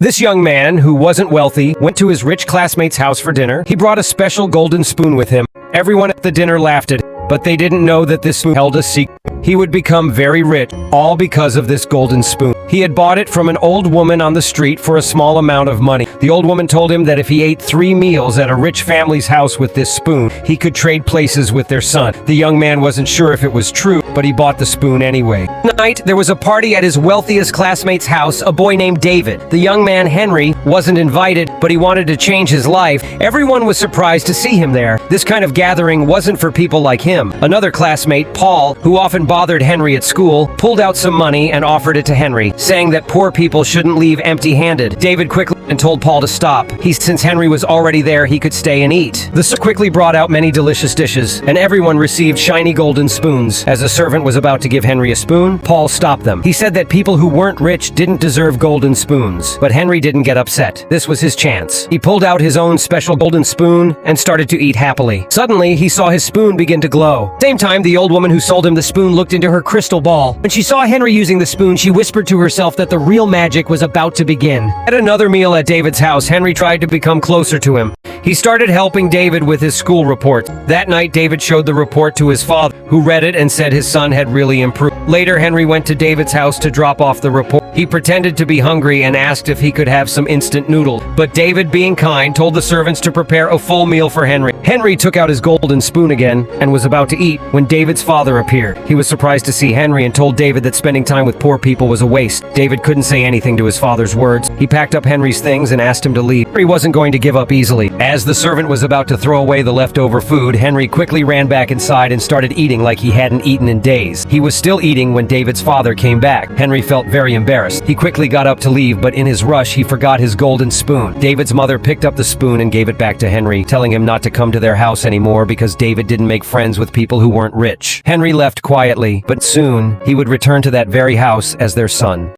This young man, who wasn't wealthy, went to his rich classmate's house for dinner. He brought a special golden spoon with him. Everyone at the dinner laughed at him, but they didn't know that this spoon held a secret. He would become very rich, all because of this golden spoon. He had bought it from an old woman on the street for a small amount of money. The old woman told him that if he ate 3 meals at a rich family's house with this spoon, he could trade places with their son. The young man wasn't sure if it was true, but he bought the spoon anyway. That night, there was a party at his wealthiest classmate's house, a boy named David. The young man, Henry, wasn't invited, but he wanted to change his life. Everyone was surprised to see him there. This kind of gathering wasn't for people like him. Another classmate, Paul, who often bothered Henry at school, pulled out some money and offered it to Henry, saying that poor people shouldn't leave empty-handed. David quickly and told Paul to stop. Since Henry was already there, he could stay and eat. The servant quickly brought out many delicious dishes, and everyone received shiny golden spoons. As the servant was about to give Henry a spoon, Paul stopped them. He said that people who weren't rich didn't deserve golden spoons. But Henry didn't get upset. This was his chance. He pulled out his own special golden spoon and started to eat happily. Suddenly, he saw his spoon begin to glow. Same time, the old woman who sold him the spoon looked into her crystal ball. When she saw Henry using the spoon, she whispered to herself that the real magic was about to begin. At another meal at David's house, Henry tried to become closer to him. He started helping David with his school report. That night, David showed the report to his father, who read it and said his son had really improved. Later, Henry went to David's house to drop off the report. He pretended to be hungry and asked if he could have some instant noodles. But David, being kind, told the servants to prepare a full meal for Henry. Henry took out his golden spoon again and was about to eat when David's father appeared. He was surprised to see Henry and told David that spending time with poor people was a waste. David couldn't say anything to his father's words. He packed up Henry's things and asked him to leave. Henry wasn't going to give up easily. As the servant was about to throw away the leftover food, Henry quickly ran back inside and started eating like he hadn't eaten in days. He was still eating when David's father came back. Henry felt very embarrassed. He quickly got up to leave, but in his rush, he forgot his golden spoon. David's mother picked up the spoon and gave it back to Henry, telling him not to come to their house anymore because David didn't make friends with people who weren't rich. Henry left quietly, but soon he would return to that very house as their son.